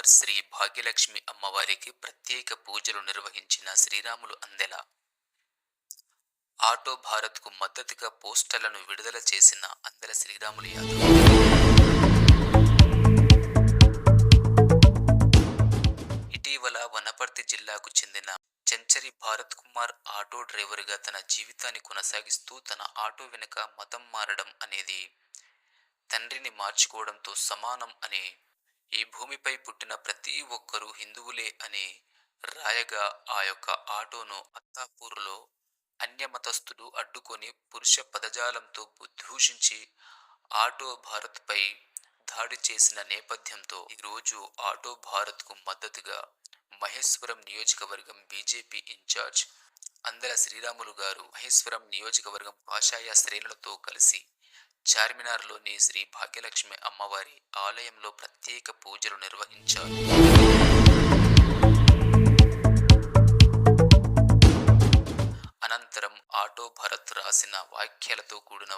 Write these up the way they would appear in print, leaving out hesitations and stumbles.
కుమార్ శ్రీ భాగ్యలక్ష్మి అమ్మవారికి ప్రత్యేక పూజలు నిర్వహించిన శ్రీరాములు అందెల. ఆటో భారత్కు మద్దతుగా పోస్టర్లను విడుదల చేసిన అందెల శ్రీరాములు యాదవ్. ఇటీవల వనపర్తి జిల్లాకు చెందిన చెంచరి భారత్ కుమార్ ఆటో డ్రైవర్గా తన జీవితాన్ని కొనసాగిస్తూ తన ఆటో వెనుక మతం మారడం అనేది తండ్రిని మార్చుకోవడంతో సమానం అని, ఈ భూమిపై పుట్టిన ప్రతి ఒక్కరూ హిందువులే అని రాయగా ఆ యొక్క ఆటోను అత్తాపూర్లో అన్యమతస్థుడు అడ్డుకొని పురుష పదజాలంతో దూషించి ఆటో భారత్పై దాడి చేసిన నేపథ్యంతో ఈరోజు ఆటో భారత్కు మద్దతుగా మహేశ్వరం నియోజకవర్గం బీజేపీ ఇన్ఛార్జ్ అందెల శ్రీరాములు గారు మహేశ్వరం నియోజకవర్గం కాషాయ శ్రేణులతో కలిసి చార్మినార్లోని శ్రీ భాగ్యలక్ష్మి అమ్మవారి ఆలయంలో ప్రత్యేక పూజలు నిర్వహించారు. అనంతరం ఆటో భరత్ రాసిన వాక్యాలతో కూడిన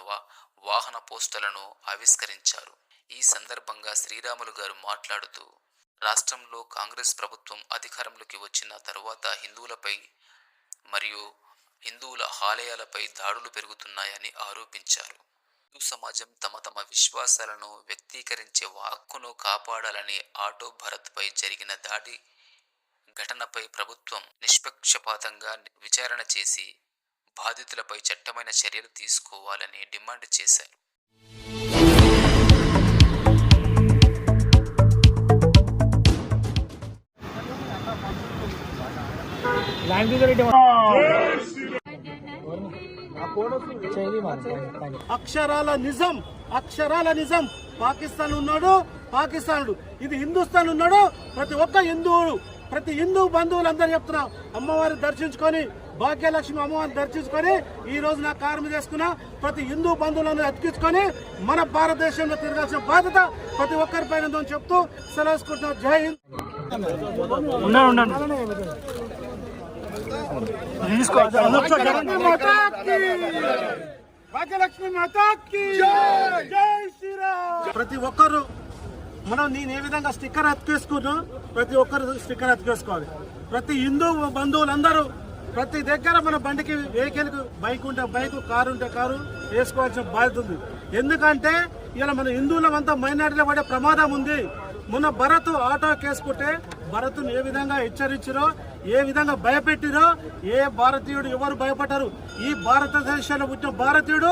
వాహన పోస్టర్లను ఆవిష్కరించారు. ఈ సందర్భంగా శ్రీరాములు గారు మాట్లాడుతూ, రాష్ట్రంలో కాంగ్రెస్ ప్రభుత్వం అధికారంలోకి వచ్చిన తరువాత హిందువులపై మరియు హిందువుల ఆలయాలపై దాడులు పెరుగుతున్నాయని ఆరోపించారు. హిందూ సమాజం తమ విశ్వాసాలను వ్యక్తీకరించే హక్కును కాపాడాలని ఆటో భరత్పై జరిగిన దాడి ఘటనపై ప్రభుత్వం నిష్పక్షపాతంగా విచారణ చేసి బాధితులపై చట్టమైన చర్యలు తీసుకోవాలని డిమాండ్ చేశారు. అక్షరాల నిజం పాకిస్తాన్ ఉన్నాడు, పాకిస్తానుడు, ఇది హిందుస్థాన్ ఉన్నాడు. ప్రతి హిందూ బంధువులందరూ చెప్తున్నా, అమ్మవారిని దర్శించుకొని భాగ్యలక్ష్మి అమ్మవారిని దర్శించుకొని ఈ రోజు నా కారు మీద వేసుకున్నా ప్రతి హిందూ బంధువులను అతికించుకొని మన భారతదేశంలో తిరగాల్సిన బాధ్యత ప్రతి ఒక్కరిపైన ఉందని చెప్తూ సెలవుకుంటున్నాం. జై హింద్. భాగ్యలక్ష్మి మాతాకి జై శ్రీరామ్. ప్రతి ఒక్కరు నేను ఏ విధంగా స్టిక్కర్ అతికేసుకున్నా ప్రతి ఒక్కరు స్టిక్కర్ అతికేసుకోవాలి. ప్రతి హిందూ బంధువులందరూ ప్రతి దగ్గర మన బండికి వెహికల్కి బైక్ ఉంటే బైక్, కారు ఉంటే కారు వేసుకోవాల్సిన బాధ్యత ఉంది. ఎందుకంటే ఇలా మన హిందువులమంతా మైనారిటీలో పడే ప్రమాదం ఉంది. మొన్న భరత్ ఆటో కేసుకుంటే భరత్ను ఏ విధంగా హెచ్చరించారో, ఏ విధంగా భయపెట్టిరో ఏ భారతీయుడు ఎవరు భయపడ్డారు. ఈ భారతదేశంలో పుట్టిన భారతీయుడు,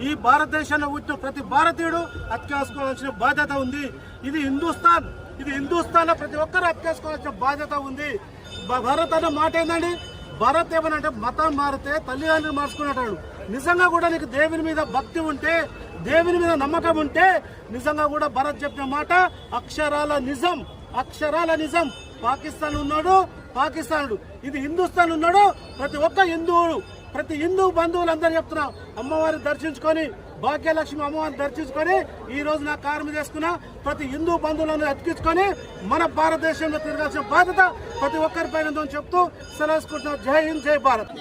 ఈ భారతదేశంలో పుట్టిన ప్రతి భారతీయుడు అతికేసుకోవాల్సిన బాధ్యత ఉంది. ఇది హిందుస్థాన్ లో ప్రతి ఒక్కరు అతికేసుకోవాల్సిన బాధ్యత ఉంది. భరత్ అన్న మాట ఏందండి, భరత్ ఏమనంటే మతం మారితే తల్లిదండ్రులు మార్చుకునేటాడు. నిజంగా కూడా నీకు దేవుని మీద భక్తి ఉంటే, దేవుని మీద నమ్మకం ఉంటే నిజంగా కూడా భరత్ చెప్పిన మాట అక్షరాల నిజం. పాకిస్తాన్ ఉన్నాడు, పాకిస్తానుడు, ఇది హిందుస్థాన్ ఉన్నాడు. ప్రతి హిందూ బంధువులందరూ చెప్తున్నా, అమ్మవారిని దర్శించుకొని భాగ్యలక్ష్మి అమ్మవారిని దర్శించుకొని ఈ రోజు నా కారు మీద వేసుకున్నా ప్రతి హిందూ బంధువులను అతికించుకొని మన భారతదేశంలో తిరగాల్సిన బాధ్యత ప్రతి ఒక్కరిపైన ఉందని చెప్తూ సెలవుకుంటున్నాం. జై హింద్, జై భారత్.